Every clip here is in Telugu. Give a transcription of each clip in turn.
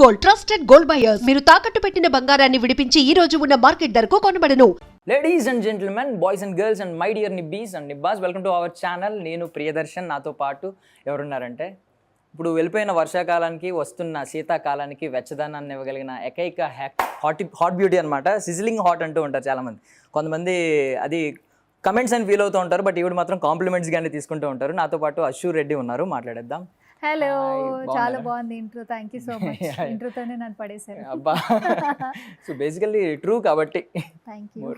Gold, trusted gold buyers. మీరు తాకట్టు పెట్టిన బంగారాన్ని విడిపించి ఈ రోజు ఉన్న మార్కెట్ ధరకు కొనబడను. Ladies and gentlemen, boys and girls and my dear నిబ్బీస్ అండ్ నిబ్బాస్, వెల్కమ్ టు అవర్ ఛానల్. నేను ప్రియదర్శన్. నాతో పాటు ఎవరున్నారంటే, ఇప్పుడు వెళ్ళిపోయిన వర్షాకాలానికి వస్తున్న శీతాకాలానికి వెచ్చదనాన్ని ఇవ్వగలిగిన ఏకైక హాట్ బ్యూటీ అనమాట. సిజిలింగ్ హాట్ అంటూ ఉంటారు చాలామంది. కొంతమంది అది కమెంట్స్ అని ఫీల్ అవుతూ ఉంటారు, బట్ ఈవిడ మాత్రం కాంప్లిమెంట్స్ గానే తీసుకుంటూ ఉంటారు. నాతో పాటు అశూర్ రెడ్డి ఉన్నారు, మాట్లాడేద్దాం. హలో, చాలా బాగుంది intro. Thank you so much. ఇంట్రోతోనే నన్ను పడేశారు. అబ్బా, సో బేసికల్లీ ట్రూ కాబట్టి thank you.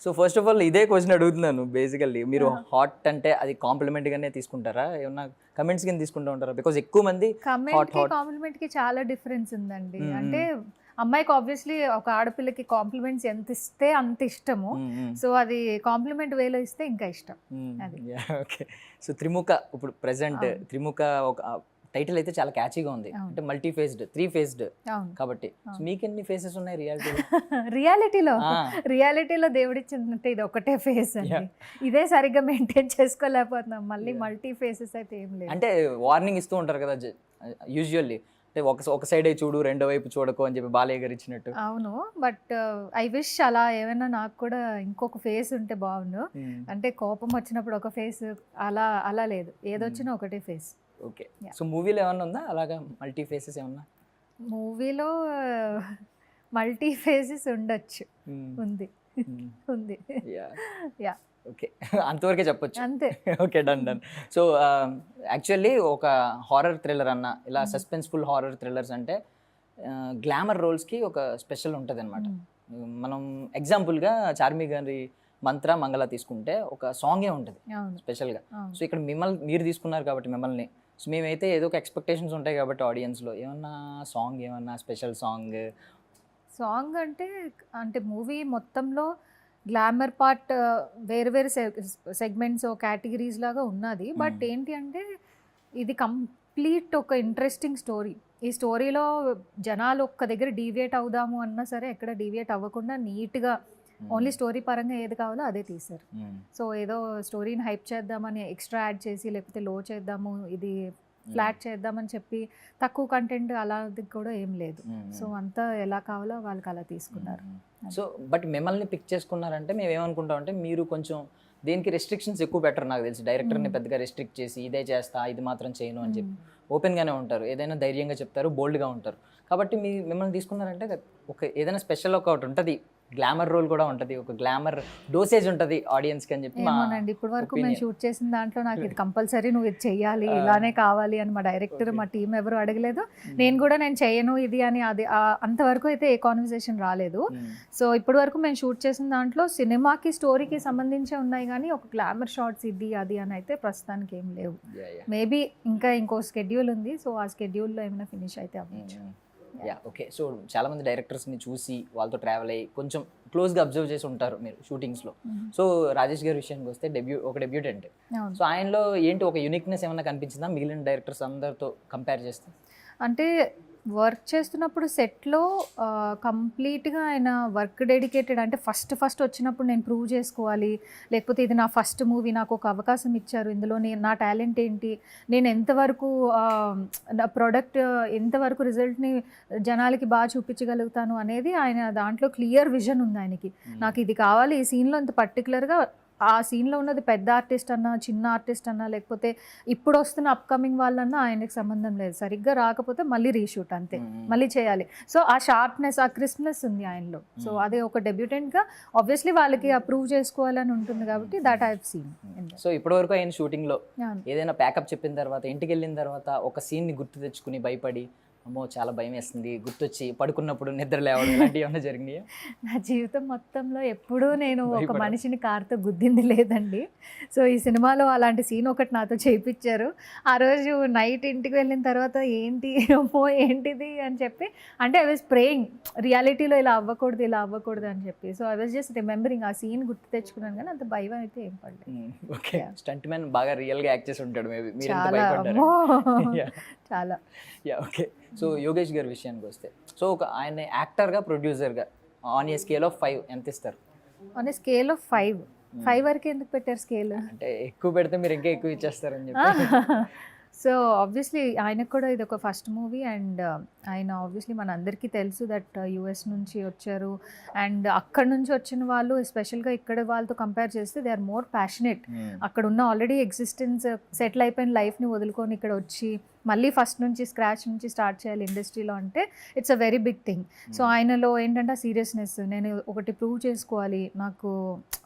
So first of all ఇదే క్వశ్చన్ అడుగుతున్నాను. బేసికల్లీ మీరు హాట్ అంటే అది కాంప్లిమెంట్ గానే తీసుకుంటారా, ఏమన్నా కమెంట్స్ కింద తీసుకుంటూ ఉంటారా? బికాజ్ ఎక్కువ మంది కాంప్లిమెంట్ కి చాలా డిఫరెన్స్ ఉందండి. అంటే అమ్మాయికి ఆబ్వియస్లీ ఒక ఆడపిల్లకి కాంప్లిమెంట్స్ ఎంత ఇస్తే అంత ఇష్టము. సో అది కాంప్లిమెంట్ వేలో ఇస్తే ఇంకా ఇష్టం. అది ఓకే. సో త్రిముఖ ఇప్పుడు ప్రెసెంట్ త్రిముఖ ఒక టైటిల్ అయితే చాలా క్యాచీగా ఉంది. అంటే మల్టీ ఫేస్డ్, 3 ఫేస్డ్ కాబట్టి మీకు ఎన్ని ఫేసెస్ ఉన్నాయి రియాలిటీలో దేవుడిచ్చినట్టు ఇది ఒకటే ఫేస్ అండి. ఇదే సరిగ్గా మెయింటైన్ చేసుకోలేకపోతున్నాం. మళ్ళీ మల్టీ ఫేసెస్ అయితే ఏం లేదు. అంటే వార్నింగ్ ఇస్తూ ఉంటారు కదా యూజువల్లీ, అంటే ఒక సైడే చూడు, రెండో వైపు చూడకు అని చెప్పి బాలయ్య గారు ఇచ్చినట్టు. అవును, బట్ ఐ విష్ అలా ఏమైనా నాకు కూడా ఇంకొక ఫేస్ ఉంటే బాగుండు. అంటే కోపం వచ్చినప్పుడు ఒక ఫేస్, అలా లేదు, ఏదొచ్చినా ఒకటే ఫేస్. ఓకే. సో మూవీలో ఏమన్నా ఉందా అలాగా మల్టీ ఫేసెస్ ఏమన్నా? మూవీలో మల్టీ ఫేసెస్ ఉండొచ్చు. ఉంది. యా, ఓకే, అంతవరకే చెప్పొచ్చు. అంతే. Okay, done. సో యాక్చువల్లీ ఒక హారర్ థ్రిల్లర్ అన్న, ఇలా సస్పెన్స్ఫుల్ హారర్ థ్రిల్లర్స్ అంటే గ్లామర్ రోల్స్కి ఒక స్పెషల్ ఉంటుంది అనమాట. మనం ఎగ్జాంపుల్గా చార్మి గారి మంత్ర మంగళ తీసుకుంటే ఒక సాంగే ఉంటుంది స్పెషల్గా. సో ఇక్కడ మీరు తీసుకున్నారు కాబట్టి మిమ్మల్ని, సో మేమైతే ఏదో ఒక ఎక్స్పెక్టేషన్స్ ఉంటాయి కాబట్టి ఆడియన్స్లో ఏమన్నా సాంగ్, ఏమన్నా స్పెషల్ సాంగ్ అంటే మూవీ మొత్తంలో గ్లామర్ పార్ట్ వేరు వేరు సెగ్మెంట్స్ కేటగిరీస్ లాగా ఉన్నది. బట్ ఏంటి అంటే ఇది కంప్లీట్ ఒక ఇంట్రెస్టింగ్ స్టోరీ. ఈ స్టోరీలో జనాలు ఒక్క దగ్గర డీవియేట్ అవుదాము అన్నా సరే ఎక్కడ డీవియేట్ అవ్వకుండా నీట్గా ఓన్లీ స్టోరీ పరంగా ఏది కావాలో అదే తీశారు. సో ఏదో స్టోరీని హైప్ చేద్దామని ఎక్స్ట్రా యాడ్ చేసి, లేకపోతే లో చేద్దాము, ఇది ఫ్లాట్ చేద్దామని చెప్పి తక్కువ కంటెంట్ అలాంటి కూడా ఏం లేదు. సో అంతా ఎలా కావాలో వాళ్ళకి అలా తీసుకున్నారు. సో బట్ మిమ్మల్ని పిక్ చేసుకున్నారంటే మేము ఏమనుకుంటాం అంటే, మీరు కొంచెం దేనికి రెస్ట్రిక్షన్స్ ఎక్కువ బెటర్ నాకు తెలిసి. డైరెక్టర్ని పెద్దగా రెస్ట్రిక్ట్ చేసి ఇదే చేస్తా, ఇది మాత్రం చేయను అని చెప్పి ఓపెన్గానే ఉంటారు, ఏదైనా ధైర్యంగా చెప్తారు, బోల్డ్గా ఉంటారు. కాబట్టి మిమ్మల్ని తీసుకున్నారంటే ఒక ఏదైనా స్పెషల్ ఒకటి ఉంటుంది, గ్లామర్ రోల్ కూడా ఉంటుంది, ఒక గ్లామర్ డోసేజ్ ఉంటుంది ఆడియన్స్కి అని చెప్పి. అవునండి, ఇప్పటి వరకు మేము షూట్ చేసిన దాంట్లో నాకు ఇది కంపల్సరీ నువ్వు ఇది చెయ్యాలి, ఇలానే కావాలి అని మా డైరెక్టర్, మా టీం ఎవరు అడగలేదు. నేను చేయను ఇది అని, అది అంతవరకు అయితే ఏ కాన్వర్సేషన్ రాలేదు. సో ఇప్పటి వరకు మేము షూట్ చేసిన దాంట్లో సినిమాకి స్టోరీకి సంబంధించే ఉన్నాయి, కానీ ఒక గ్లామర్ షార్ట్స్ ఇది అది అని అయితే ప్రస్తుతానికి ఏం లేవు. మేబీ ఇంకో స్కెడ్యూల్ ఉంది. సో ఆ స్కెడ్యూల్లో ఏమైనా ఫినిష్ అయితే అవ్వచ్చు. ఓకే. సో చాలా మంది డైరెక్టర్స్ని చూసి వాళ్ళతో ట్రావెల్ అయ్యి కొంచెం క్లోజ్గా అబ్జర్వ్ చేసి ఉంటారు మీరు షూటింగ్స్లో. సో రాజేష్ గారి విషయానికి వస్తే ఒక డెబ్యూటెంట్. సో ఆయనలో ఏంటి ఒక యూనిక్నెస్ ఏమైనా కనిపించిందా మిగిలిన డైరెక్టర్స్ అందరితో కంపేర్ చేస్తే? అంటే వర్క్ చేస్తున్నప్పుడు సెట్లో కంప్లీట్గా ఆయన వర్క్ డెడికేటెడ్. అంటే ఫస్ట్ వచ్చినప్పుడు నేను ప్రూవ్ చేసుకోవాలి, లేకపోతే ఇది నా ఫస్ట్ మూవీ, నాకు ఒక అవకాశం ఇచ్చారు, ఇందులో నా టాలెంట్ ఏంటి, నేను ఎంతవరకు నా ప్రోడక్ట్ ఎంతవరకు రిజల్ట్ని జనాలకి బాగా చూపించగలుగుతాను అనేది ఆయన దాంట్లో క్లియర్ విజన్ ఉంది ఆయనకి. నాకు ఇది కావాలి, ఈ సీన్లో ఇంత పర్టికులర్గా, ఆ సీన్లో ఉన్నది పెద్ద ఆర్టిస్ట్ అన్నా చిన్న ఆర్టిస్ట్ అన్నా లేకపోతే ఇప్పుడు వస్తున్న అప్కమింగ్ వాళ్ళన్నా ఆయనకి సంబంధం లేదు. సరిగ్గా రాకపోతే మళ్ళీ రీషూట్, అంతే, మళ్ళీ చేయాలి. సో ఆ షార్ప్నెస్, ఆ క్రిస్ప్నెస్ ఉంది ఆయనలో. సో అదే ఒక డెబ్యూటెంట్గా ఆబ్వియస్లీ వాళ్ళకి అప్రూవ్ చేసుకోవాలని ఉంటుంది కాబట్టి that I have seen. So ఇప్పటివరకు ఆయన షూటింగ్లో ఏదైనా ప్యాకప్ చెప్పిన తర్వాత, ఇంటికి వెళ్ళిన తర్వాత ఒక సీన్ని గుర్తు తెచ్చుకుని భయపడి, అమ్మో చాలా భయం వేస్తుంది, గుర్తొచ్చి పడుకున్నప్పుడు నిద్ర లేవడం, ఇలాంటివి ఏమైనా జరిగినాయా? నా జీవితం మొత్తంలో ఎప్పుడూ నేను ఒక మనిషిని కార్తో గుద్దింది లేదండి. సో ఈ సినిమాలో అలాంటి సీన్ ఒకటి నాతో చేయించారు. ఆ రోజు నైట్ ఇంటికి వెళ్ళిన తర్వాత ఏంటిది అని చెప్పి, అంటే ఐ వాజ్ ప్రేయింగ్ రియాలిటీలో ఇలా అవ్వకూడదు అని చెప్పి. So I was just remembering, ఆ సీన్ గుర్తు తెచ్చుకున్నాను, కానీ అంత భయం అయితే ఏం పడలేదు. ఓకే. స్టంట్ మ్యాన్ బాగా రియల్గా యాక్ట్ చేసి ఉంటాడు మేబీ, చాలా. ఓకే. సో యోగేష్ గారి విషయానికి వస్తే, సో ఒక ఆయన యాక్టర్గా, ప్రొడ్యూసర్గా ఆన్ ఏ స్కేల్ ఆఫ్ 5 ఎంత ఇస్తారు? ఆన్ ఏ స్కేల్ ఆఫ్ 5 వరకు ఎందుకు పెట్టారు స్కేల్? అంటే ఎక్కువ పెడితే మీరు ఇంకా ఎక్కువ ఇచ్చేస్తారని చెప్పి. సో ఆబ్వియస్లీ ఆయనకు కూడా ఇది ఒక ఫస్ట్ మూవీ అండ్ ఆయన ఆబ్వియస్లీ మన అందరికీ తెలుసు దట్ యుఎస్ నుంచి వచ్చారు అండ్ అక్కడ నుంచి వచ్చిన వాళ్ళు ఎస్పెషల్గా ఇక్కడ వాళ్ళతో కంపేర్ చేస్తే దే ఆర్ మోర్ ప్యాషనెట్. అక్కడ ఉన్న ఆల్రెడీ ఎగ్జిస్టెన్స్ సెటిల్ అయిపోయిన లైఫ్ని వదులుకొని ఇక్కడ వచ్చి మళ్ళీ ఫస్ట్ నుంచి స్క్రాచ్ నుంచి స్టార్ట్ చేయాలి ఇండస్ట్రీలో అంటే it's a very big thing. So ఆయనలో ఏంటంటే సీరియస్నెస్, నేను ఒకటి ప్రూవ్ చేసుకోవాలి, నాకు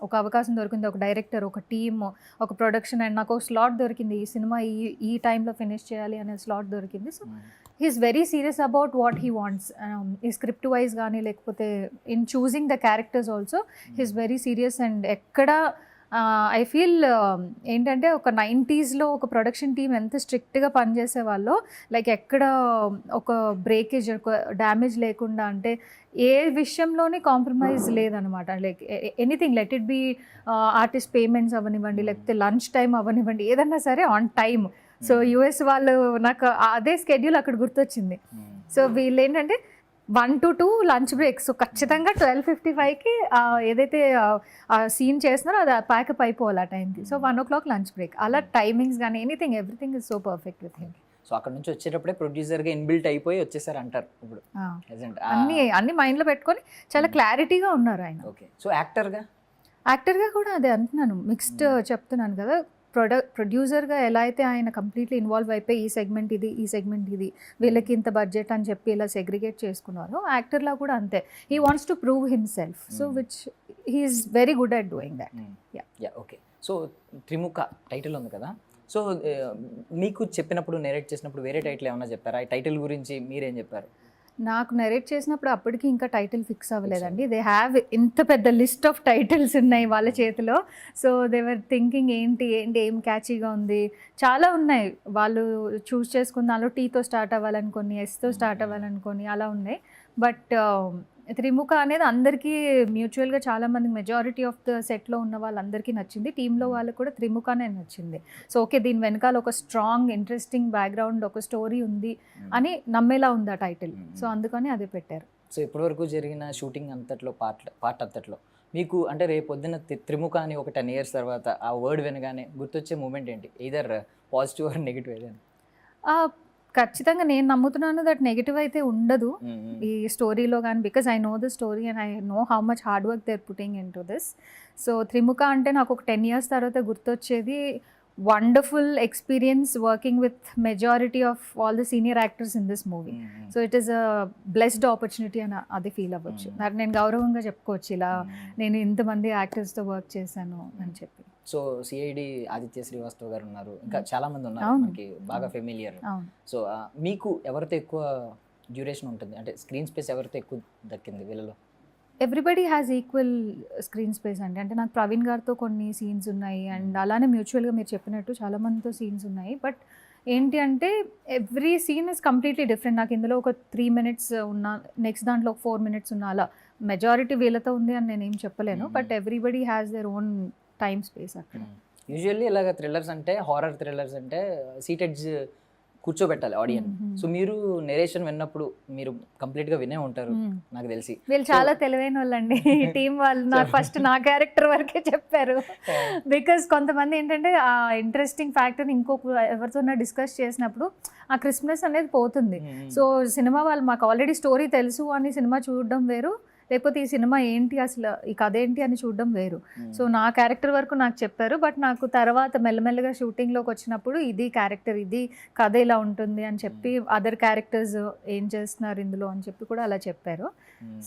ఒక అవకాశం దొరికింది, ఒక డైరెక్టర్, ఒక టీమ్, ఒక ప్రొడక్షన్ అండ్ నాకు ఒక స్లాట్ దొరికింది, ఈ సినిమా ఈ టైంలో ఫినిష్ చేయాలి అనే స్లాట్ దొరికింది. So he's very serious about what he wants. ఈ స్క్రిప్ట్ వైజ్ కానీ లేకపోతే in choosing the characters also he's very serious. And ఎక్కడ ఐ ఫీల్ ఏంటంటే ఒక 90s ఒక ప్రొడక్షన్ టీమ్ ఎంత స్ట్రిక్ట్గా పనిచేసే వాళ్ళు, లైక్ ఎక్కడ ఒక బ్రేకేజ్, ఒక డ్యామేజ్ లేకుండా, అంటే ఏ విషయంలోనే కాంప్రమైజ్ లేదనమాట. Like anything, let it be artist payments అవనివ్వండి, లేకపోతే లంచ్ టైం అవనివ్వండి, ఏదన్నా సరే ఆన్ టైమ్. సో యుఎస్ వాళ్ళు నాకు అదే స్కెడ్యూల్ అక్కడ గుర్తొచ్చింది. సో వీళ్ళు ఏంటంటే 1 to 2 లంచ్ బ్రేక్. సో ఖచ్చితంగా 12:55కి ఏదైతే సీన్ చేస్తున్నారో అది ప్యాకప్ అయిపోవాలి ఆ టైంకి. So 1 o'clock lunch break. అలా టైమింగ్స్ కానీ anything everything is so perfect with him. So అక్కడ నుంచి వచ్చేటప్పుడే ప్రొడ్యూసర్గా ఇన్బిల్ట్ అయిపోయి వచ్చేసారు అంటారు ఇప్పుడు అన్ని మైండ్లో పెట్టుకొని చాలా క్లారిటీగా ఉన్నారు ఆయన. ఓకే. సో యాక్టర్గా కూడా అదే అంటున్నాను, మిక్స్డ్ చెప్తున్నాను కదా. ప్రొడ్యూసర్గా ఎలా అయితే ఆయన కంప్లీట్లీ ఇన్వాల్వ్ అయిపోయి ఈ సెగ్మెంట్ ఇది, వీళ్ళకి ఇంత బడ్జెట్ అని చెప్పి ఇలా సెగ్రిగేట్ చేసుకున్నారు, యాక్టర్లా కూడా అంతే. He wants to prove himself. So which he's very good at doing that. Yeah okay. So Trimukha title ఉంది కదా, సో మీకు చెప్పినప్పుడు నేరేట్ చేసినప్పుడు వేరే టైటిల్ ఏమన్నా చెప్పారా? ఈ టైటిల్ గురించి మీరేం చెప్పారు? నాకు నెరేట్ చేసినప్పుడు అప్పటికి ఇంకా టైటిల్ ఫిక్స్ అవ్వలేదండి. దే హ్యావ్ ఇంత పెద్ద లిస్ట్ ఆఫ్ టైటిల్స్ ఉన్నాయి వాళ్ళ చేతిలో. సో దే వర్ థింకింగ్ ఏం క్యాచీగా ఉంది, చాలా ఉన్నాయి వాళ్ళు చూస్ చేసుకున్న. దానిలో టీతో స్టార్ట్ అవ్వాలనుకొని, ఎస్తో స్టార్ట్ అవ్వాలనుకొని అలా ఉన్నాయి. బట్ త్రిముఖ అనేది అందరికీ మ్యూచువల్గా చాలామంది మెజారిటీ ఆఫ్ ద సెట్లో ఉన్న వాళ్ళందరికీ నచ్చింది. టీంలో వాళ్ళకి కూడా త్రిముఖనే నచ్చింది. సో ఓకే, దీని వెనకాల ఒక స్ట్రాంగ్ ఇంట్రెస్టింగ్ బ్యాక్గ్రౌండ్, ఒక స్టోరీ ఉంది అని నమ్మేలా ఉంది ఆ టైటిల్. సో అందుకని అదే పెట్టారు. సో ఇప్పటివరకు జరిగిన షూటింగ్ అంతట్లో పార్ట్ అంతట్లో మీకు అంటే రేపు పొద్దున్న త్రిముఖ అని ఒక 10 years తర్వాత ఆ వర్డ్ వినగానే గుర్తొచ్చే మూమెంట్ ఏంటి? ఎయిదర్ పాజిటివ్ ఆర్ నెగిటివ్ ఏదైనా? ఖచ్చితంగా నేను నమ్ముతున్నాను దట్ నెగిటివ్ అయితే ఉండదు ఈ స్టోరీలో కానీ, because I know the story and I know how much hard work they are putting in to this. So Trimukha అంటే నాకు ఒక 10 years తర్వాత గుర్తొచ్చేది wonderful experience working with majority of all the senior actors in this movie. So it is a blessed opportunity అని అది ఫీల్ అవ్వచ్చు. నాకు నేను గౌరవంగా చెప్పుకోవచ్చు, ఇలా నేను ఇంతమంది యాక్టర్స్తో వర్క్ చేశాను అని చెప్పి. సో సిఐడి ఆదిత్య శ్రీవాస్తవ్ గారు ఉన్నారు, ఇంకా చాలా మంది ఉన్నారు మనకి బాగా ఫెమిలియర్. సో మీకు ఎవరితో ఎక్కువ డ్యూరేషన్ ఉంటుంది, అంటే స్క్రీన్ స్పేస్ ఎవరితో ఎక్కువ దక్కింది వీళ్ళలో? Everybody has equal screen space అండి. అంటే నాకు ప్రవీణ్ గారితో కొన్ని సీన్స్ ఉన్నాయి అండ్ అలానే మ్యూచువల్గా మీరు చెప్పినట్టు చాలా మందితో సీన్స్ ఉన్నాయి. బట్ ఏంటి అంటే every scene is completely different. నాకు ఇందులో ఒక 3 minutes ఉన్నా, నెక్స్ట్ దాంట్లో ఒక 4 minutes ఉన్నా, అలా మెజారిటీ వీళ్ళతో ఉంది అని నేనేం చెప్పలేను. But everybody has their own time space అక్కడ. యూజువల్లీ ఇలాగ థ్రిల్లర్స్ అంటే, హారర్ థ్రిల్లర్స్ అంటే సీటెడ్స్ కూర్చోబెట్టాలి ఆడియన్స్. సో మీరు నెరేషన్ విన్నప్పుడు మీరు కంప్లీట్ గా వినే ఉంటారు నాకు తెలిసి. వీళ్ళు చాలా తెలివైన వాళ్ళండి ఈ టీం వాళ్ళు. నాకు ఫస్ట్ నా క్యారెక్టర్ వరకే చెప్పారు, బికాస్ కొంతమంది ఏంటంటే ఆ ఇంట్రెస్టింగ్ ఫ్యాక్టర్ ఇంకొక ఎవరితో డిస్కస్ చేసినప్పుడు ఆ క్రిస్మస్ అనేది పోతుంది. సో సినిమా వాళ్ళు మాకు ఆల్రెడీ స్టోరీ తెలుసు అని సినిమా చూడడం వేరు, లేకపోతే ఈ సినిమా ఏంటి అసలు ఈ కథ ఏంటి అని చూడడం వేరు. సో నా క్యారెక్టర్ వరకు నాకు చెప్పారు, బట్ నాకు తర్వాత మెల్లమెల్లగా షూటింగ్లోకి వచ్చినప్పుడు ఇది క్యారెక్టర్, ఇది కథ ఇలా ఉంటుంది అని చెప్పి, అదర్ క్యారెక్టర్స్ ఏం చేస్తున్నారు ఇందులో అని చెప్పి కూడా అలా చెప్పారు.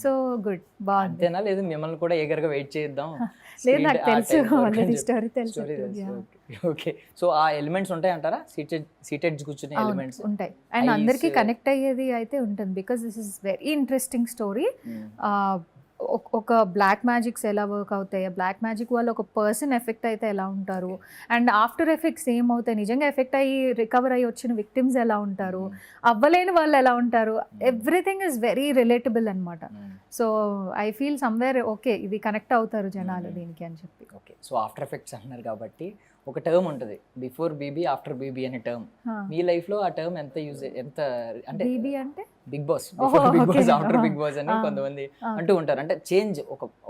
సో గుడ్, బాగుంది. లేదు మిమ్మల్ని కూడా ఏగర్గా వెయిట్ చేద్దాం? లేదు, నాకు తెలుసు ఆల్రెడీ స్టోరీ తెలుసు. ఓకే. సో ఆ ఎలిమెంట్స్ ఉంటాయి అంటారా? సీటెడ్ కూర్చునే ఎలిమెంట్స్ ఉంటాయి అండ్ అందరికీ కనెక్ట్ అయ్యేది అయితే ఉంటుంది, because this is very interesting story. ఒక బ్లాక్ మ్యాజిక్స్ ఎలా వర్క్ అవుతాయి, బ్లాక్ మ్యాజిక్ వల్ల ఒక పర్సన్ ఎఫెక్ట్ అయితే ఎలా ఉంటారు, అండ్ ఆఫ్టర్ ఎఫెక్ట్స్ ఏమవుతాయి, నిజంగా ఎఫెక్ట్ అయ్యి రికవర్ అయ్యి వచ్చిన విక్టిమ్స్ ఎలా ఉంటారు, అవ్వలేని వాళ్ళు ఎలా ఉంటారు, ఎవ్రీథింగ్ ఇస్ వెరీ రిలేటబుల్ అనమాట. So I feel somewhere okay ఇది కనెక్ట్ అవుతారు జనాలు దీనికి అని చెప్పి. ఓకే. సో ఆఫ్టర్ ఎఫెక్ట్స్ అన్నారు కాబట్టి ఒక టర్మ్ ఉంటుంది, బిఫోర్ బీబీ ఆఫ్టర్ బీబీ అనే టర్మ్. మీ లైఫ్ లో ఆ టర్మ్ ఎంత అంటే బీబీ అంటే Bigg Boss, Bigg Boss after Bigg Boss అని కొంతమంది అంటూ ఉంటారు. అంటే చేంజ్,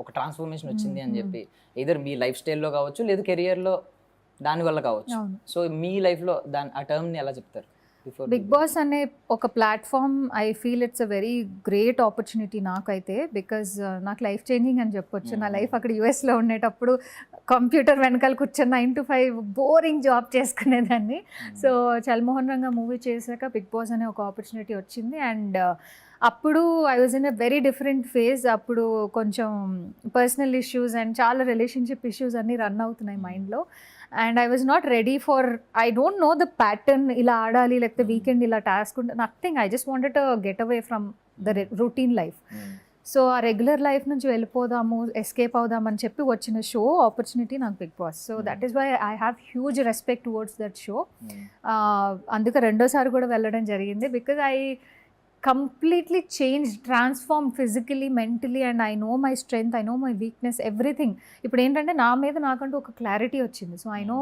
ఒక ట్రాన్స్ఫర్మేషన్ వచ్చింది అని చెప్పి, ఇదర్ మీ లైఫ్ స్టైల్లో కావచ్చు, లేదు కెరియర్లో దానివల్ల కావచ్చు. అవును. సో మీ లైఫ్లో ఆ టర్మ్ని ఎలా చెప్తారు? బిగ్ బాస్ అనే ఒక platform I feel it's a very great opportunity నాకైతే, బికాజ్ నాకు లైఫ్ చేంజింగ్ అని చెప్పొచ్చు. నా లైఫ్ అక్కడ యూఎస్లో ఉండేటప్పుడు కంప్యూటర్ వెనకాల కూర్చొని 9 to 5 బోరింగ్ జాబ్ చేసుకునేదాన్ని. సో చల్మోహన్ రంగా మూవీ చేశాక బిగ్ బాస్ అనే ఒక ఆపర్చునిటీ వచ్చింది. అండ్ అప్పుడు I was in a very different phase. అప్పుడు కొంచెం పర్సనల్ ఇష్యూస్ అండ్ చాలా రిలేషన్షిప్ ఇష్యూస్ అన్నీ రన్ అవుతున్నాయి మైండ్లో. And I was not ready for, I don't know the pattern, ఇలా ఆడాలి లేకపోతే వీకెండ్ ఇలా టాస్క్ ఉంటే nothing. I just wanted to get away from the routine life. So ఆ రెగ్యులర్ లైఫ్ నుంచి వెళ్ళిపోదాము, ఎస్కేప్ అవుదామని చెప్పి వచ్చిన షో ఆపర్చునిటీ నాకు Bigg Boss. So that is why I have huge respect towards that show. అందుకే రెండోసారి కూడా వెళ్ళడం జరిగింది. Because I completely changed, transformed physically, mentally, and I know my strength, I know my weakness, everything. ఇప్పుడు ఏంటంటే నా మీద నాకంటూ ఒక క్లారిటీ వచ్చింది. So I know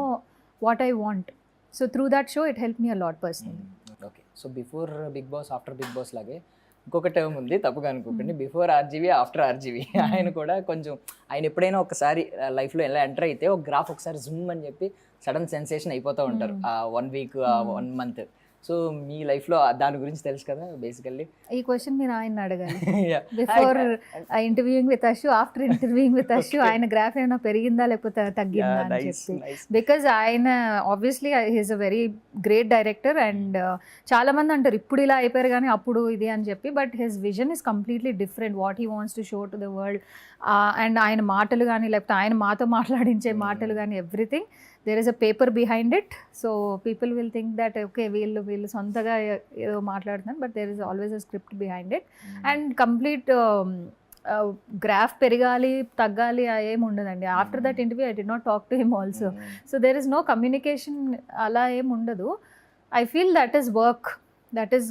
what I want. So through that show it help me a lot personally. Okay, so before Bigg Boss after Bigg Boss లాగే ఇంకొక టర్మ్ ఉంది, తప్పుగా అనుకోకండి. Before RGV after RGV. ఆయన కూడా కొంచెం, ఆయన ఎప్పుడైనా ఒకసారి లైఫ్లో ఎలా ఎంటర్ అయితే ఒక గ్రాఫ్ ఒకసారి జూమ్ అని చెప్పి సడన్ సెన్సేషన్ అయిపోతూ ఉంటారు 1 week 1 month. సో మీ లైఫ్లో దాని గురించి తెలుసు కదా బేసికల్లీ. ఈ క్వశ్చన్ మీరు ఆయన అడగాలి. Before interviewing with Ashu, after interviewing with Ashu ఆయన గ్రాఫ్ ఏమైనా పెరిగిందా లేకపోతే తగ్గిందా అని చెప్పి. బికాజ్ ఆయన obviously he's a very great director. And చాలా మంది అంటారు ఇప్పుడు ఇలా అయిపోయారు కానీ అప్పుడు ఇది అని చెప్పి. But his vision is completely different, what he wants to show to the world. And ఆయన మాటలు కానీ లేకపోతే ఆయన మాతో మాట్లాడించే మాటలు కానీ everything, there is a paper behind it. So people will think that okay వీళ్ళు సొంతగా ఏదో మాట్లాడుతున్నారు, but there is always a script behind it. And complete graph పెరగాలి తగ్గాలి ఏమి ఉండదండి. After that interview I did not talk to him also. So there is no communication, అలా ఏమి ఉండదు. I feel that is work, that is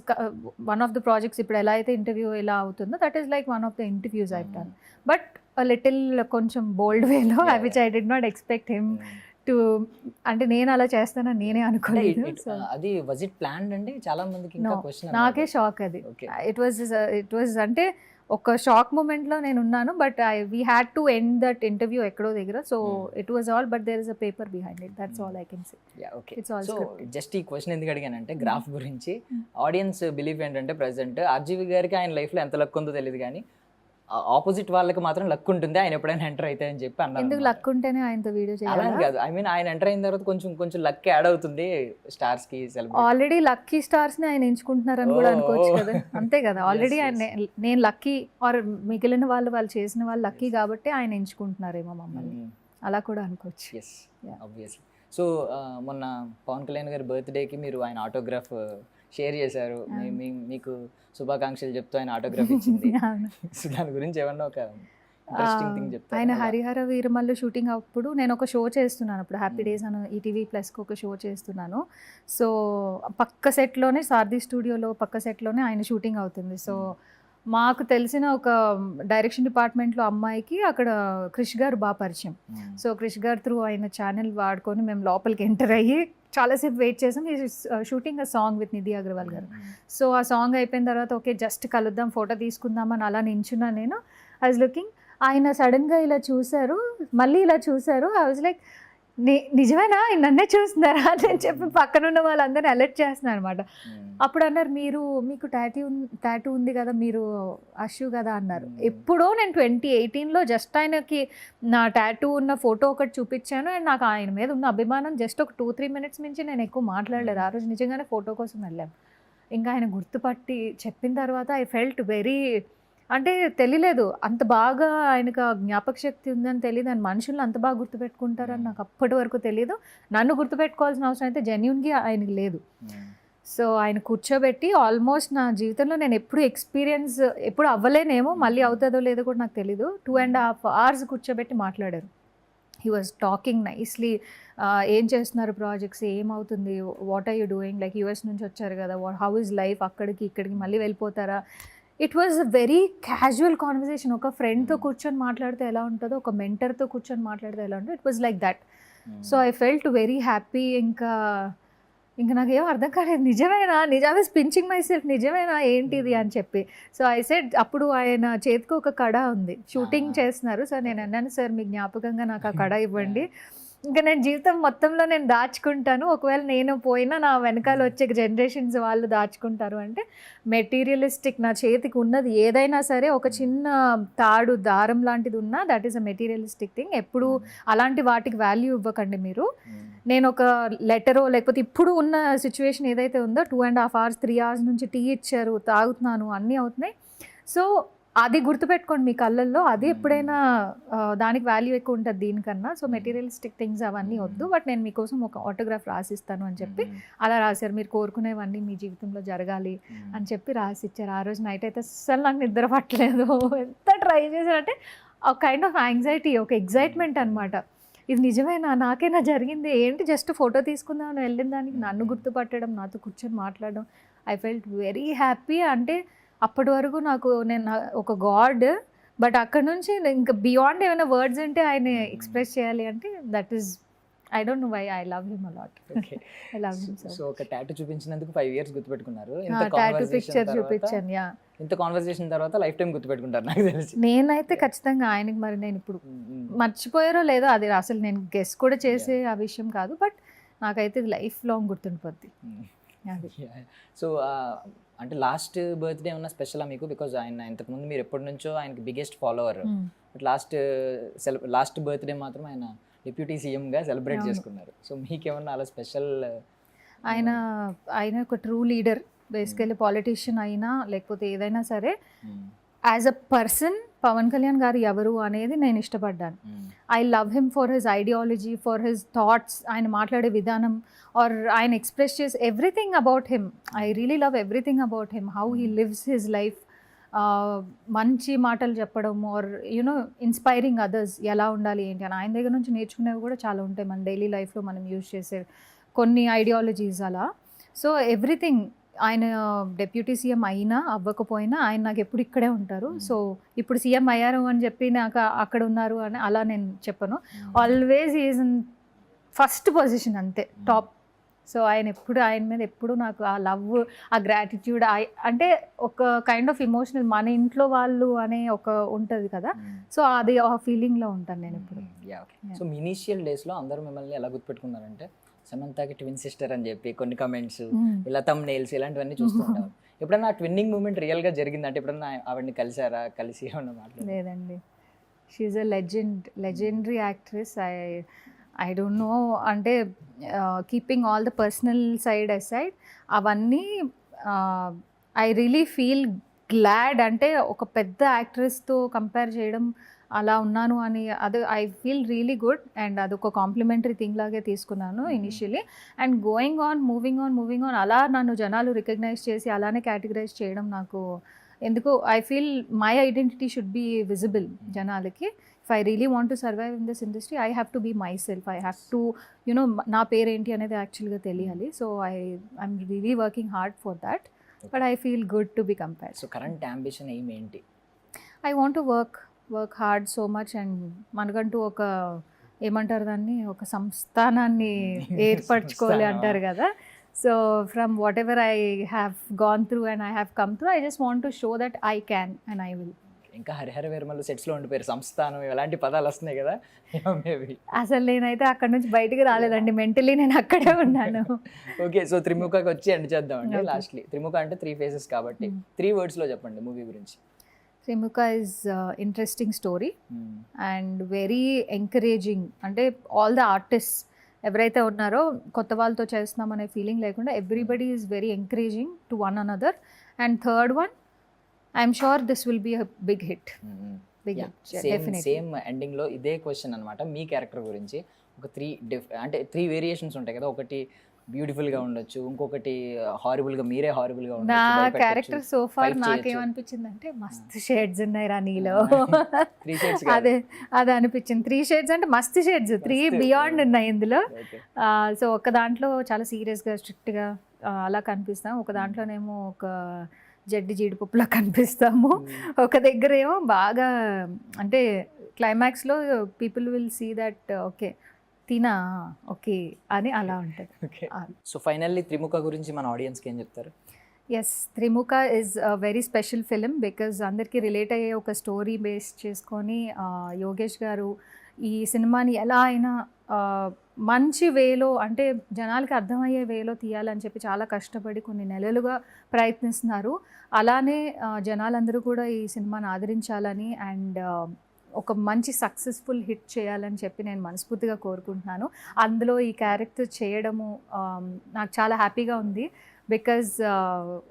one of the projects. ఇప్పుడు ఎలా అయితే ఇంటర్వ్యూ ఎలా అవుతుందో that is like one of the interviews I done. But little కొంచెం బోల్డ్ వేలో which I did not expect him to, అంటే నేను అలా చేస్తానని నేనే అనుకోలేదు. అది వాజ్ ఇట్ ప్లాన్డ్ అండి? చాలా మందికి ఇంకా క్వశ్చన్, నాకే షాక్ అది. ఇట్ వాజ్ అంటే ఒక షాక్ మూమెంట్లో నేను ఉన్నాను. But we had to end that interview ఎక్కడో దగ్గర. So it was all, but there is a paper behind it, that's all I can say. It's all scripted. Just ఈ క్వశ్చన్ ఎందుకు అడిగానంటే గ్రాఫ్ గురించి ఆడియన్స్ బిలీఫ్ ఏంటంటే ప్రెసెంట్ ఆర్జీవి గారికి ఆయన లైఫ్లో ఎంత లక్ ఉందో తెలియదు కానీ ఆపోజిట్ వాళ్ళకి మాత్రం లక్ ఉంటుంది ఆయన ఎప్పుడైనా ఎంటర్ అయితే అని చెప్పి అన్నారు. ఎందుకు లక్ ఉంటేనే ఆయనతో వీడియో చేయాలి? అలా కాదు, ఐ మీన్ ఆయన ఎంటర్ అయిన తర్వాత కొంచెం లక్ యాడ్ అవుతుంది స్టార్స్ కి. ఆల్రెడీ లక్కీ స్టార్స్ ని ఆయన ఎంచుకుంటున్నారని కూడా అనుకోవచ్చు కదా. అంతే కదా, ఆల్రెడీ నేను లక్కీ ఆర్ మిగిలిన వాళ్ళు చేసిన వాళ్ళు లక్కీ కాబట్టి ఆయన ఎంచుకుంటున్నారేమో మమ్మల్ని, అలా కూడా అనుకోవచ్చు. Yes obviously. సో మొన్న పవన్ కళ్యాణ్ గారి బర్త్డేకి మీరు ఆయన ఆటోగ్రాఫ్ షేర్ చేశారు, మీకు శుభాకాంక్షలు చెప్తూ ఆయన ఆటోగ్రాఫ్ ఇచ్చింది. సో దాని గురించి ఏమన్నా ఒక ఇంట్రెస్టింగ్ థింగ్ చెప్తారు? ఆయన హరిహర వీరమల్లు షూటింగ్ అప్పుడు నేను ఒక షో చేస్తున్నాను, అప్పుడు హ్యాపీ డేస్ అని ఈటీవీ ప్లస్కి ఒక షో చేస్తున్నాను. సో పక్క సెట్లోనే, సారథి స్టూడియోలో పక్క సెట్లోనే ఆయన షూటింగ్ అవుతుంది. సో మాకు తెలిసిన ఒక డైరెక్షన్ డిపార్ట్మెంట్లో అమ్మాయికి అక్కడ క్రిష్ గారు బాగా పరిచయం. సో క్రిష్ గారు త్రూ ఆయన ఛానల్ వాడుకొని మేము లోపలికి ఎంటర్ అయ్యి చాలాసేపు వెయిట్ చేసాం. Shooting a song with Nidhi Agarwal గారు. సో ఆ సాంగ్ అయిపోయిన తర్వాత ఓకే జస్ట్ కలుద్దాం, ఫోటో తీసుకుందామని అలా నించున్నా నేను. ఐ వాజ్ లుకింగ్, ఆయన సడన్గా ఇలా చూశారు, మళ్ళీ ఇలా చూశారు. ఐ వాజ్ లైక్ నిజమేనా నన్నే చూస్తున్నారా అని చెప్పి పక్కనున్న వాళ్ళందరినీ అలర్ట్ చేస్తున్నారు అనమాట. అప్పుడు అన్నారు, మీకు టాటూ ఉంది కదా, మీరు అషు కదా అన్నారు. ఎప్పుడో నేను 2018లో జస్ట్ ఆయనకి నా టాటూ ఉన్న ఫోటో ఒకటి చూపించాను. అండ్ నాకు ఆయన మీద ఉన్న అభిమానం జస్ట్ ఒక 2-3 minutes నుంచి నేను ఎక్కువ మాట్లాడలేదు. ఆ రోజు నిజంగానే ఫోటో కోసం వెళ్ళాం. ఇంకా ఆయన గుర్తుపట్టి చెప్పిన తర్వాత ఐ ఫెల్ట్ వెరీ, అంటే తెలియలేదు అంత బాగా ఆయనకు జ్ఞాపక శక్తి ఉందని తెలియదు, ఆయన మనుషులను అంత బాగా గుర్తుపెట్టుకుంటారని నాకు అప్పటి వరకు తెలియదు. నన్ను గుర్తుపెట్టుకోవాల్సిన అవసరం అయితే జెన్యూన్గా ఆయనకి లేదు. సో ఆయన కూర్చోబెట్టి ఆల్మోస్ట్ నా జీవితంలో నేను ఎప్పుడు అవ్వలేనేమో, మళ్ళీ అవుతుందో లేదో కూడా నాకు తెలీదు, 2.5 hours కూర్చోబెట్టి మాట్లాడారు. He was talking nicely. ఏం చేస్తున్నారు ప్రాజెక్ట్స్, ఏమవుతుంది, what are you doing, like US నుంచి వచ్చారు కదా, హౌ ఇస్ లైఫ్, అక్కడికి ఇక్కడికి మళ్ళీ వెళ్ళిపోతారా. It was a very casual conversation. ఒక ఫ్రెండ్తో కూర్చొని మాట్లాడితే ఎలా ఉంటుందో, ఒక మెంటర్తో కూర్చొని మాట్లాడితే ఎలా ఉంటుందో, it was like that. So I felt very happy. ఇంకా నాకేం అర్థం కాలేదు, నిజమే పించింగ్ మై సెల్ఫ్, నిజమేనా ఏంటిది అని చెప్పి. సో ఐ సెడ్, అప్పుడు ఆయన చేతికి ఒక కడ ఉంది, షూటింగ్ చేస్తున్నారు. సార్ నేను అన్నాను, సార్ మీ జ్ఞాపకంగా నాకు ఆ కడ ఇవ్వండి, ఇంకా నేను జీవితం మొత్తంలో నేను దాచుకుంటాను, ఒకవేళ నేను పోయినా నా వెనకాల వచ్చే జనరేషన్స్ వాళ్ళు దాచుకుంటారు అంటే మెటీరియలిస్టిక్. నా చేతికి ఉన్నది ఏదైనా సరే ఒక చిన్న తాడు దారం లాంటిది ఉన్నా that is a materialistic thing. ఎప్పుడు అలాంటి వాటికి వాల్యూ ఇవ్వకండి మీరు. నేను ఒక లెటరో లేకపోతే ఇప్పుడు ఉన్న సిచ్యువేషన్ ఏదైతే ఉందో 2.5 hours 3 hours నుంచి టీ ఇచ్చారు, తాగుతున్నాను, అన్నీ అవుతున్నాయి. సో అది గుర్తుపెట్టుకోండి మీ కళ్ళల్లో, అది ఎప్పుడైనా దానికి వాల్యూ ఎక్కువ ఉంటుంది దీనికన్నా. సో మెటీరియలిస్టిక్ థింగ్స్ అవన్నీ వద్దు, బట్ నేను మీకోసం ఒక ఆటోగ్రాఫ్ రాసిస్తాను అని చెప్పి అలా రాశారు. మీరు కోరుకునేవన్నీ మీ జీవితంలో జరగాలి అని చెప్పి రాసిచ్చారు. ఆ రోజు నైట్ అయితే అస్సలు నాకు నిద్ర పట్టలేదు. ఎంత ట్రై చేశారంటే ఒక కైండ్ ఆఫ్ యాంగ్జైటీ, ఒక ఎగ్జైట్మెంట్ అనమాట. ఇది నిజమేనా, నాకేనా జరిగింది ఏంటి, జస్ట్ ఫోటో తీసుకుందామని వెళ్ళిన దానికి నన్ను గుర్తుపట్టడం, నాతో కూర్చొని మాట్లాడడం, ఐ ఫెల్ట్ వెరీ హ్యాపీ. అంటే అప్పటి వరకు నేను ఒక గాడ్, బట్ అక్కడ నుంచి ఇంకా బియాండ్ ఏమైనా వర్డ్స్ అంటే ఆయన ఎక్స్ప్రెస్ చేయాలి అంటే that is, I don't know why, I love him a lot. I love him so. So ఒక టాటూ చూపించినందుకు 5 years గుర్తుపెట్టుకున్నారు. టాటూ పిక్చర్ చూపించాను. యా, ఇంత కాన్వర్సేషన్ తర్వాత లైఫ్ టైం గుర్తుపెట్టుకుంటారు నాకు తెలిసి. నేనైతే ఖచ్చితంగా ఆయనకి, మరి నేను ఇప్పుడు మర్చిపోయారో లేదో అది అసలు నేను గెస్ కూడా చేసే ఆ విషయం కాదు, బట్ నాకైతే ఇది లైఫ్ లాంగ్ గుర్తుండిపోద్ది. సో అంటే లాస్ట్ బర్త్డే ఉన్న స్పెషలా మీకు? బికాజ్ ఆయన ఇంతకుముందు మీరు ఎప్పటి నుంచో ఆయనకి biggest follower, but last birthday మాత్రం ఆయన డిప్యూటీ సీఎంగా సెలబ్రేట్ చేసుకున్నారు. సో మీకేమన్నా అలా స్పెషల్? ఆయన ఒక ట్రూ లీడర్, బేసికల్లీ పాలిటీషియన్ అయినా లేకపోతే ఏదైనా సరే, as a person Pavan Kalyan garu ఎవరు అనేది నేను ఇష్టపడ్డాను. I love him for his ideology, for his thoughts, ఆయన మాట్లాడే విధానం, ఆర్ ఆయన ఎక్స్ప్రెస్ చేసే everything about him. I really love everything about him, how he lives his life. మంచి మాటలు చెప్పడం, ఆర్ యునో ఇన్స్పైరింగ్ అదర్స్, ఎలా ఉండాలి ఏంటి అని ఆయన దగ్గర నుంచి నేర్చుకునేవి కూడా చాలా ఉంటాయి మన డైలీ లైఫ్లో మనం యూజ్ చేసే కొన్ని ఐడియాలజీస్ అలా. సో ఎవ్రీథింగ్, ఆయన డెప్యూటీ సీఎం అయినా అవ్వకపోయినా ఆయన నాకు ఎప్పుడు ఇక్కడే ఉంటారు. సో ఇప్పుడు సీఎం అయ్యారు అని చెప్పి నాకు అక్కడ ఉన్నారు అని అలా నేను చెప్పను. Always is in first position, అంతే, టాప్. సో ఆయన మీద ఎప్పుడు నాకు ఆ లవ్, ఆ గ్రాటిట్యూడ్, అంటే ఒక కైండ్ ఆఫ్ ఇమోషనల్, మన ఇంట్లో వాళ్ళు అనే ఒక ఉంటుంది కదా, సో అది ఆ ఫీలింగ్లో ఉంటాను నేను ఇప్పుడు. సో మీ ఇనీషియల్ డేస్లో అందరూ మిమ్మల్ని ఎలా గుర్తుపెట్టుకున్నారంటే సమంతకి ట్విన్ సిస్టర్ అని చెప్పి కొన్ని కమెంట్స్, ఇలా థంబ్నెయిల్స్ ఇలాంటివన్నీ చూస్తుంటాం. ఎప్పుడన్నా ఆ ట్విన్నింగ్ మూమెంట్ రియల్గా జరిగిందంటే ఎప్పుడన్నా ఆవిడని కలిసి ఏమన్నా మాట్లాడారు? లేదండి, she's a legendary actress. I don't know, అంటే keeping all the personal side aside, అవన్నీ ఐ రియలీ ఫీల్ గ్లాడ్. అంటే ఒక పెద్ద యాక్ట్రెస్తో కంపేర్ చేయడం, అలా ఉన్నాను అని, అది I feel really good. And అది ఒక కాంప్లిమెంటరీ థింగ్ లాగే తీసుకున్నాను ఇనిషియలీ. అండ్ మూవింగ్ ఆన్ అలా నన్ను జనాలు రికగ్నైజ్ చేసి అలానే కేటగరైజ్ చేయడం నాకు ఎందుకు, I feel my identity should be visible జనాలకి. If I really want to survive in this industry, I have to be myself. I have to you know నా పేరేంటి అనేది యాక్చువల్గా తెలియాలి. So I'm really working hard for that, but I feel good to be compared. So current ambition ఏంటి? I want to work hard so much, and మనకంటూ ఒక ఏమంటారు దాన్ని, ఒక సంస్థానాన్ని ఏర్పరచుకోవాలి అంటారు కదా. So from what ever I have gone through and I have come through, I just want to show that I can and I will. ఇంకా హరిహర వేర్మలు సెట్స్లో ఉండిపోయారు, సంస్థానం ఇలాంటి పదాలు వస్తున్నాయి కదా, మేబీ. అసలు నేనైతే అక్కడ నుంచి బయటికి రాలేదండి, మెంటలీ నేను అక్కడే ఉన్నాను. ఓకే, సో త్రిముఖకి వచ్చి ఎండ్ చేద్దామండి. లాస్ట్లీ, త్రిముఖ అంటే 3 phases కాబట్టి 3 wordsలో చెప్పండి మూవీ గురించి. Trimukha is interesting story and very encouraging. అంటే ఆల్ ద ఆర్టిస్ట్స్ ఎవరైతే ఉన్నారో కొత్త వాళ్ళతో చేస్తున్నాం అనే ఫీలింగ్ లేకుండా everybody is very encouraging to one another. And third one, I'm sure this will be a big hit. Same ఎండింగ్లో ఇదే క్వశ్చన్ అనమాట మీ క్యారెక్టర్ గురించి. ఒక 3 వేరియేషన్స్ ఉంటాయి కదా, ఒకటి బ్యూటిఫుల్గా ఉండొచ్చు, ఇంకొకటి హారిబుల్గా, మీరే హారిబుల్గా ఉండొచ్చు. నా క్యారెక్టర్ సో ఫార్ నాకేమనిపించింది అంటే మస్తు షేడ్స్ ఉన్నాయి రా నీలో, అదే అనిపించింది. 3 shades అంటే మస్తు షేడ్స్, 3 బియాండ్ ఉన్నాయి ఇందులో. సో ఒక దాంట్లో చాలా సీరియస్గా స్ట్రిక్ట్గా అలా కనిపిస్తాం, ఒక దాంట్లోనేమో ఒక జడ్డి జీడిపప్పులా కనిపిస్తాము, ఒక దగ్గర ఏమో బాగా అంటే క్లైమాక్స్లో people will see that okay తినా ఓకే అని అలా ఉంటుంది. సో ఫైనల్లీ త్రిముఖ గురించి మన ఆడియన్స్కి ఏం చెప్తారు? Yes, Trimukha is a very special film because అందరికీ రిలేట్ అయ్యే ఒక స్టోరీ బేస్ చేసుకొని యోగేష్ గారు ఈ సినిమాని ఎలా అయినా మంచి వేలో అంటే జనాలకి అర్థమయ్యే వేలో తీయాలని చెప్పి చాలా కష్టపడి కొన్ని నెలలుగా ప్రయత్నిస్తున్నారు. అలానే జనాలందరూ కూడా ఈ సినిమాని ఆదరించాలని అండ్ ఒక మంచి సక్సెస్ఫుల్ హిట్ చేయాలని చెప్పి నేను మనస్ఫూర్తిగా కోరుకుంటున్నాను. అందులో ఈ క్యారెక్టర్ చేయడము నాకు చాలా హ్యాపీగా ఉంది. బికాజ్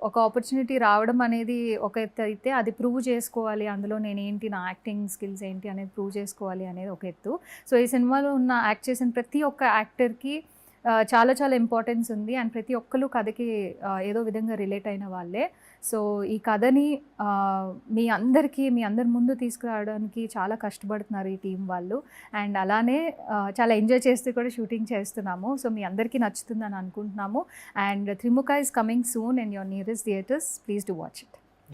ఒక ఆపర్చునిటీ రావడం అనేది ఒక ఎత్తు అయితే అది ప్రూవ్ చేసుకోవాలి, అందులో నేనేంటి, నా యాక్టింగ్ స్కిల్స్ ఏంటి అనేది ప్రూవ్ చేసుకోవాలి అనేది ఒక ఎత్తు. సో ఈ సినిమాలో ఉన్న యాక్ట్ చేసిన ప్రతి ఒక్క యాక్టర్కి చాలా చాలా ఇంపార్టెన్స్ ఉంది అండ్ ప్రతి ఒక్కరు కథకి ఏదో విధంగా రిలేట్ అయిన వాళ్ళే. సో ఈ కథని మీ అందరి ముందు తీసుకురావడానికి చాలా కష్టపడుతున్నారు ఈ టీం వాళ్ళు. అండ్ అలానే చాలా ఎంజాయ్ చేస్తూ కూడా షూటింగ్ చేస్తున్నాము. సో మీ అందరికీ నచ్చుతుందని అనుకుంటున్నాము. అండ్ త్రిముఖ is coming soon in your nearest theatres. Please do watch it.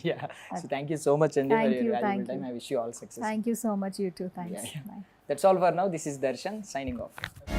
Yeah. So thank you so much, Andy, for Thank your you, valuable thank time. you. I wish you all success. Thank you so much, you too. Thanks. Yeah. Bye. That's all for now. This is Darshan signing off.